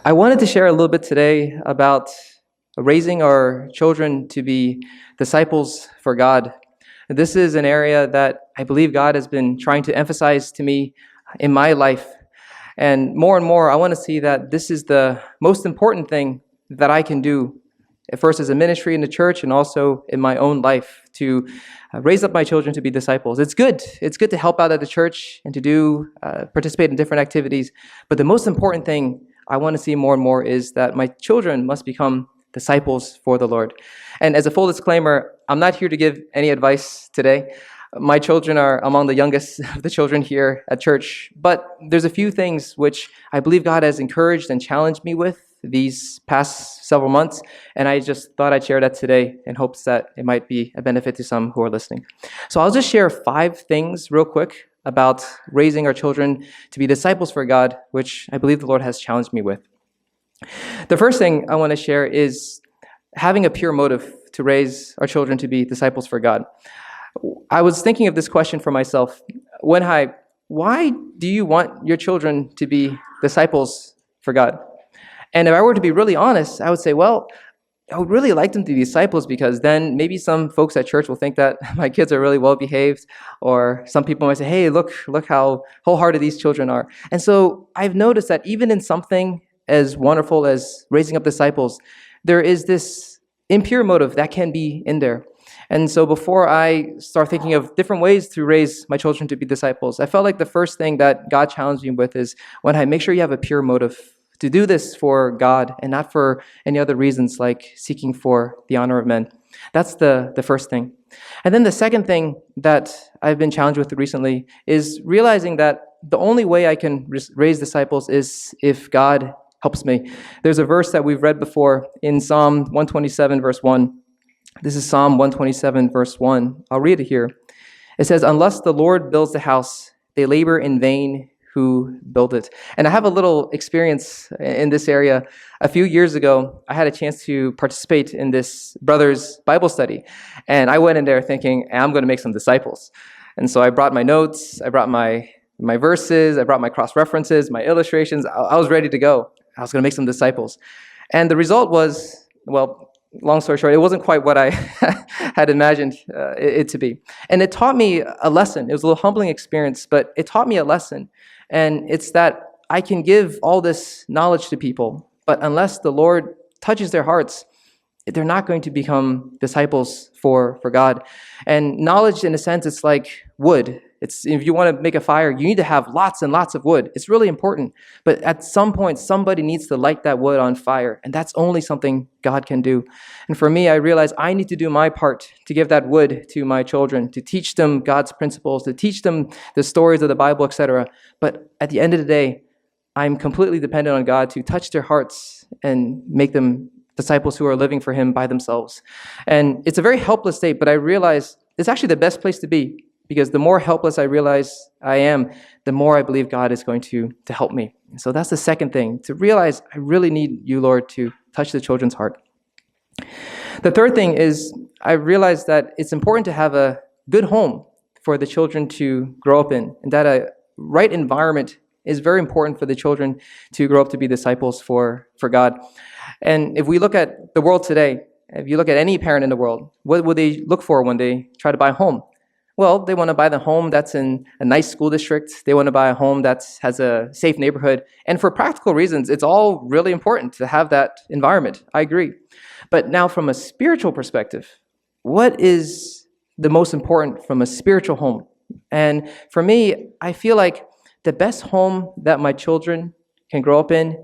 I wanted to share a little bit today about raising our children to be disciples for God. This is an area that I believe God has been trying to emphasize to me in my life. And more, I want to see that this is the most important thing that I can do, first as a ministry in the church and also in my own life, to raise up my children to be disciples. It's good. It's good to help out at the church and to do participate in different activities. But the most important thing I want to see more and more is that my children must become disciples for the Lord. And as a full disclaimer, I'm not here to give any advice today. My children are among the youngest of the children here at church, but there's a few things which I believe God has encouraged and challenged me with these past several months, and I just thought I'd share that today in hopes that it might be a benefit to some who are listening. So I'll just share 5 things real quick about raising our children to be disciples for God, which I believe the Lord has challenged me with. The first thing I want to share is having a pure motive to raise our children to be disciples for God. I was thinking of this question for myself. Why do you want your children to be disciples for God? And if I were to be really honest, I would say, well, I would really like them to be disciples because then maybe some folks at church will think that my kids are really well behaved, or some people might say, hey, look how wholehearted these children are. And so I've noticed that even in something as wonderful as raising up disciples, there is this impure motive that can be in there. And so before I start thinking of different ways to raise my children to be disciples, I felt like the first thing that God challenged me with is, when I make sure you have a pure motive to do this for God and not for any other reasons like seeking for the honor of men. That's the first thing. And then the second thing that I've been challenged with recently is realizing that the only way I can raise disciples is if God helps me. There's a verse that we've read before in Psalm 127, verse 1. This is Psalm 127, verse 1. I'll read it here. It says, "Unless the Lord builds the house, they labor in vain who build it." And I have a little experience in this area. A few years ago, I had a chance to participate in this brother's Bible study. And I went in there thinking, I'm going to make some disciples. And so I brought my notes, I brought my verses, I brought my cross-references, my illustrations. I was ready to go. I was going to make some disciples. And the result was, well, long story short, it wasn't quite what I had imagined it to be. And it taught me a lesson. It was a little humbling experience, but it taught me a lesson. And it's that I can give all this knowledge to people, but unless the Lord touches their hearts, they're not going to become disciples for God. And knowledge, in a sense, it's like wood. If you want to make a fire, you need to have lots and lots of wood. It's really important. But at some point, somebody needs to light that wood on fire. And that's only something God can do. And for me, I realize I need to do my part to give that wood to my children, to teach them God's principles, to teach them the stories of the Bible, etc. But at the end of the day, I'm completely dependent on God to touch their hearts and make them disciples who are living for Him by themselves. And it's a very helpless state, but I realize it's actually the best place to be. Because the more helpless I realize I am, the more I believe God is going to help me. And so that's the second thing, to realize I really need you, Lord, to touch the children's heart. The third thing is I realize that it's important to have a good home for the children to grow up in, and that a right environment is very important for the children to grow up to be disciples for God. And if we look at the world today, if you look at any parent in the world, what would they look for when they try to buy a home? Well, they want to buy the home that's in a nice school district. They want to buy a home that has a safe neighborhood. And for practical reasons, it's all really important to have that environment. I agree. But now from a spiritual perspective, what is the most important from a spiritual home? And for me, I feel like the best home that my children can grow up in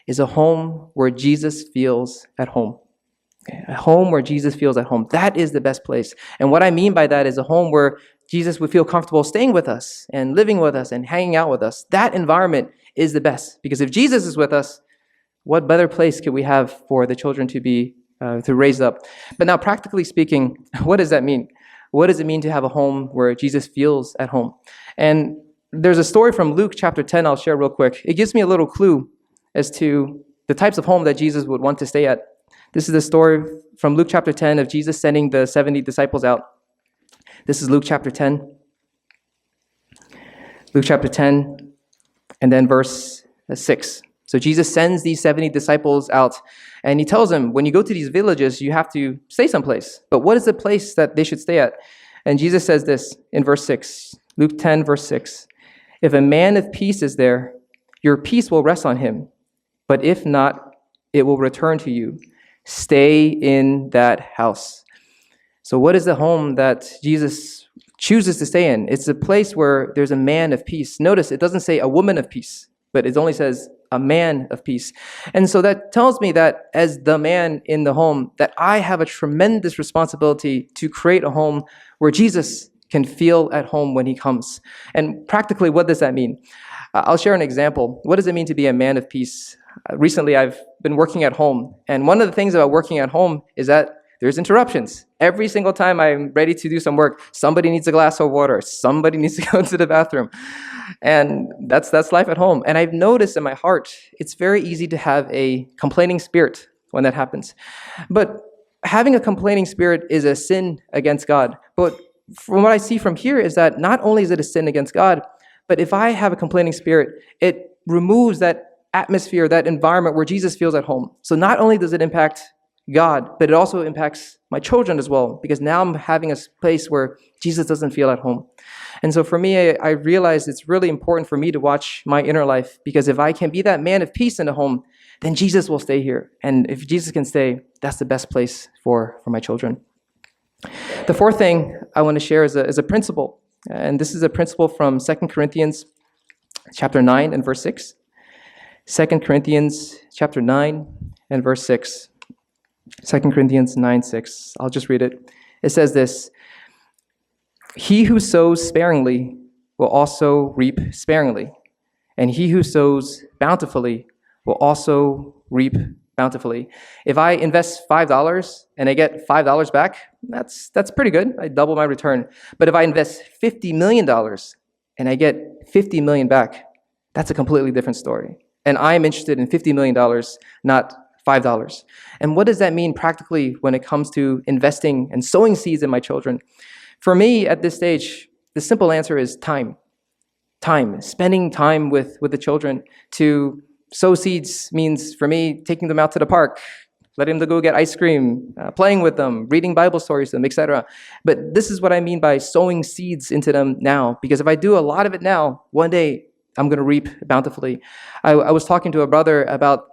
is a home where Jesus feels at home. A home where Jesus feels at home. That is the best place. And what I mean by that is a home where Jesus would feel comfortable staying with us and living with us and hanging out with us. That environment is the best. Because if Jesus is with us, what better place could we have for the children to raise up? But now, practically speaking, what does that mean? What does it mean to have a home where Jesus feels at home? And there's a story from Luke chapter 10 I'll share real quick. It gives me a little clue as to the types of home that Jesus would want to stay at. This is the story from Luke chapter 10 of Jesus sending the 70 disciples out. This is Luke chapter 10. Luke chapter 10, and then verse 6. So Jesus sends these 70 disciples out, and he tells them, when you go to these villages, you have to stay someplace. But what is the place that they should stay at? And Jesus says this in verse 6, Luke 10, verse 6. If a man of peace is there, your peace will rest on him. But if not, it will return to you. Stay in that house. So what is the home that Jesus chooses to stay in? It's a place where there's a man of peace. Notice it doesn't say a woman of peace, but it only says a man of peace. And so that tells me that as the man in the home, that I have a tremendous responsibility to create a home where Jesus can feel at home when he comes. And practically, what does that mean? I'll share an example. What does it mean to be a man of peace? Recently, I've been working at home. And one of the things about working at home is that there's interruptions. Every single time I'm ready to do some work, somebody needs a glass of water. Somebody needs to go to the bathroom. And that's life at home. And I've noticed in my heart, it's very easy to have a complaining spirit when that happens. But having a complaining spirit is a sin against God. But from what I see from here is that not only is it a sin against God, but if I have a complaining spirit, it removes that atmosphere, that environment where Jesus feels at home. So not only does it impact God, but it also impacts my children as well, because now I'm having a place where Jesus doesn't feel at home. And so for me, I realized it's really important for me to watch my inner life, because if I can be that man of peace in the home, then Jesus will stay here. And if Jesus can stay, that's the best place for my children. The fourth thing I want to share is a principle. And this is a principle from 2 Corinthians chapter 9 and verse 6. 2 Corinthians chapter 9 and verse 6. 2 Corinthians 9:6. I'll just read it. It says this: He who sows sparingly will also reap sparingly, and he who sows bountifully will also reap bountifully. If I invest $5 and I get $5 back, that's pretty good. I double my return. But if I invest $50 million and I get $50 million back, that's a completely different story. And I'm interested in $50 million, not $5. And what does that mean practically when it comes to investing and sowing seeds in my children? For me, at this stage, the simple answer is time. Time. Spending time with the children. To sow seeds means, for me, taking them out to the park, letting them go get ice cream, playing with them, reading Bible stories to them, etc. But this is what I mean by sowing seeds into them now. Because if I do a lot of it now, one day I'm going to reap bountifully. I was talking to a brother about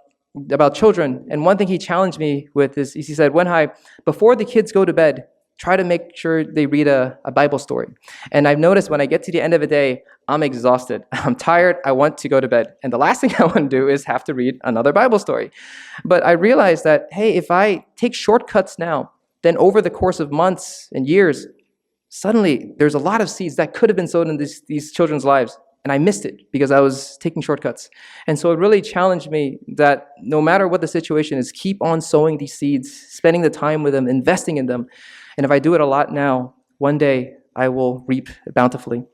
children, and one thing he challenged me with is he said, before the kids go to bed, try to make sure they read a Bible story. And I've noticed when I get to the end of the day, I'm exhausted. I'm tired. I want to go to bed. And the last thing I want to do is have to read another Bible story. But I realized that, hey, if I take shortcuts now, then over the course of months and years, suddenly there's a lot of seeds that could have been sown in these children's lives. And I missed it because I was taking shortcuts. And so it really challenged me that no matter what the situation is, keep on sowing these seeds, spending the time with them, investing in them. And if I do it a lot now, one day I will reap bountifully.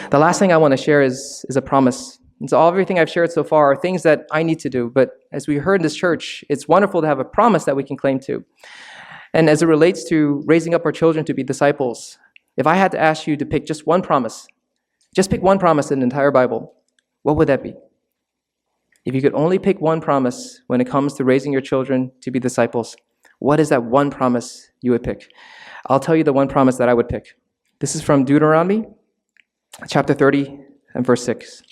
The last thing I want to share is a promise. And so everything I've shared so far are things that I need to do. But as we heard in this church, it's wonderful to have a promise that we can claim to. And as it relates to raising up our children to be disciples, if I had to ask you to pick just one promise, just pick one promise in the entire Bible, what would that be? If you could only pick one promise when it comes to raising your children to be disciples, what is that one promise you would pick? I'll tell you the one promise that I would pick. This is from Deuteronomy, chapter 30 and verse 6.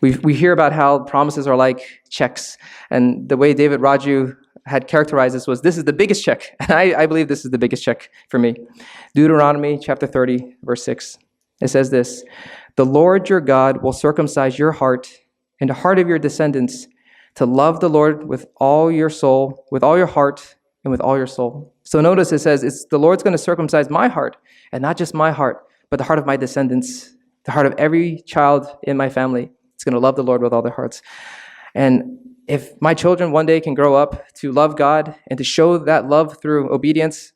We hear about how promises are like checks, and the way David Raju had characterized this is the biggest check, and I believe this is the biggest check for me. Deuteronomy chapter 30, verse 6. It says this: The Lord your God will circumcise your heart and the heart of your descendants to love the Lord with all your soul, with all your heart, and with all your soul. So notice it says the Lord's going to circumcise my heart, and not just my heart, but the heart of my descendants, the heart of every child in my family. It's going to love the Lord with all their hearts. And if my children one day can grow up to love God and to show that love through obedience,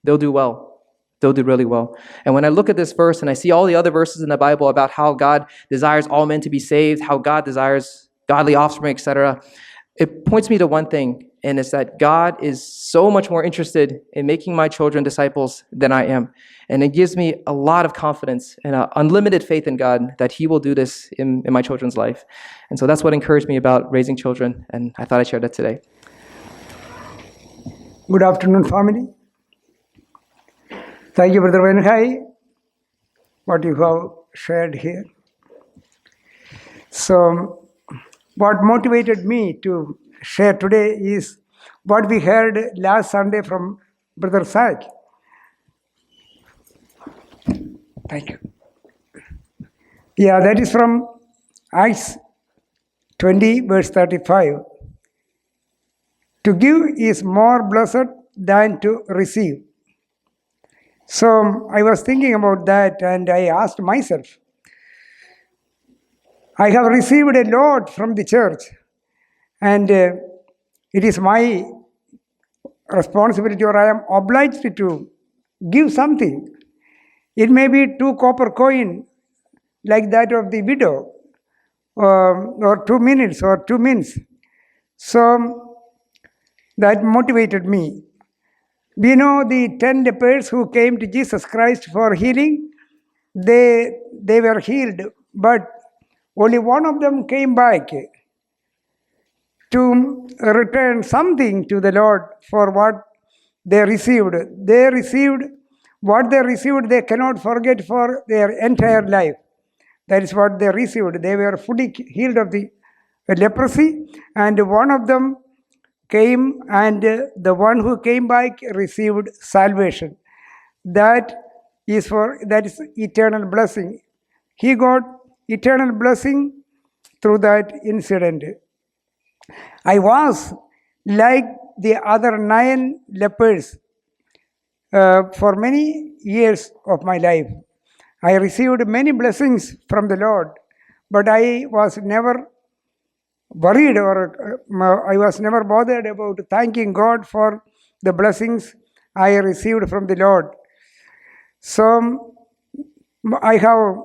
they'll do well. They'll do really well. And when I look at this verse and I see all the other verses in the Bible about how God desires all men to be saved, how God desires godly offspring, etc., it points me to one thing, and it's that God is so much more interested in making my children disciples than I am. And it gives me a lot of confidence and unlimited faith in God that He will do this in my children's life. And so that's what encouraged me about raising children, and I thought I'd share that today. Good afternoon, family. Thank you, Brother Wenhai, what you have shared here. So, what motivated me to share today is what we heard last Sunday from Brother Zach. Thank you. Yeah, that is from Acts 20, verse 35. To give is more blessed than to receive. So I was thinking about that, and I asked myself, I have received a lot from the church, and it is my responsibility, or I am obliged to give something. It may be 2 copper coin like that of the widow, or 2 minutes or 2 minutes. So that motivated me. We know the 10 lepers who came to Jesus Christ for healing. They were healed, but only one of them came back to return something to the Lord for what they received. They received what they received, they cannot forget for their entire life. That is what they received. They were fully healed of the leprosy, and one of them came, and the one who came back received salvation. That is eternal blessing. He got eternal blessing through that incident. I was like the other 9 lepers for many years of my life. I received many blessings from the Lord, but I was never worried, or I was never bothered about thanking God for the blessings I received from the Lord. So I have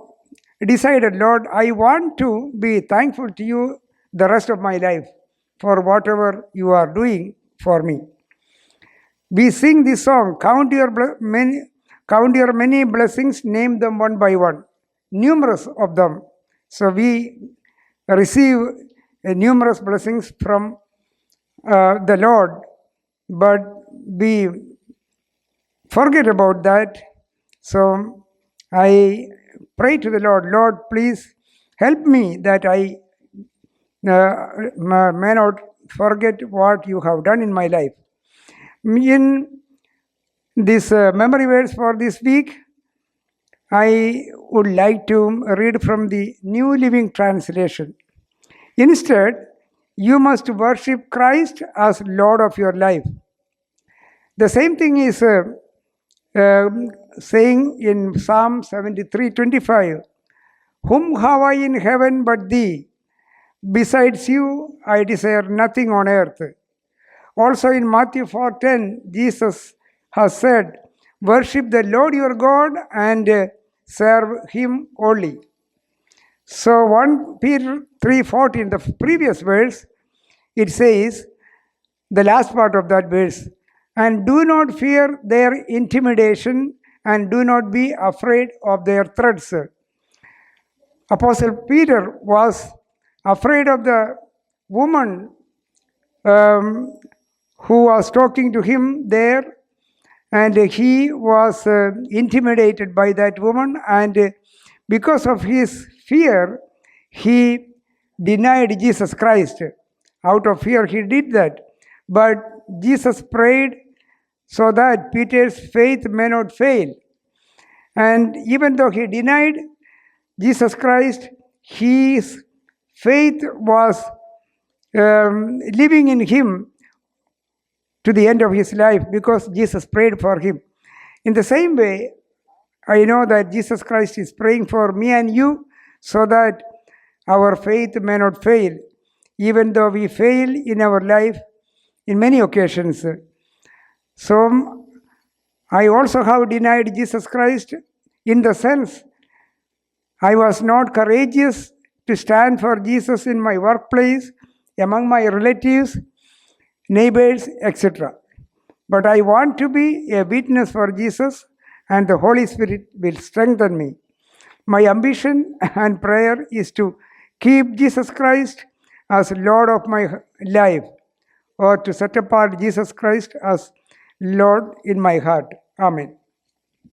decided, Lord, I want to be thankful to you the rest of my life for whatever you are doing for me. We sing this song, count your many blessings, name them one by one, numerous of them. So we receive numerous blessings from the Lord, but we forget about that. So I pray to the Lord, Lord, please help me that I may not forget what you have done in my life. In this memory verse for this week, I would like to read from the New Living Translation. Instead, you must worship Christ as Lord of your life. The same thing is saying in Psalm 73:25, whom have I in heaven but thee? Besides you, I desire nothing on earth. Also in Matthew 4:10, Jesus has said, worship the Lord your God and serve Him only. So 1 Peter 3:14, the previous verse, it says, the last part of that verse, and do not fear their intimidation and do not be afraid of their threats. Apostle Peter was afraid of the woman who was talking to him there, and he was intimidated by that woman, and because of his fear, he denied Jesus Christ. Out of fear, he did that. But Jesus prayed so that Peter's faith may not fail. And even though he denied Jesus Christ, his faith was living in him to the end of his life because Jesus prayed for him. In the same way, I know that Jesus Christ is praying for me and you so that our faith may not fail, even though we fail in our life in many occasions. So I also have denied Jesus Christ in the sense I was not courageous to stand for Jesus in my workplace, among my relatives. neighbors, etc. But I want to be a witness for Jesus, and the Holy Spirit will strengthen me. My ambition and prayer is to keep Jesus Christ as Lord of my life, or to set apart Jesus Christ as Lord in my heart. Amen.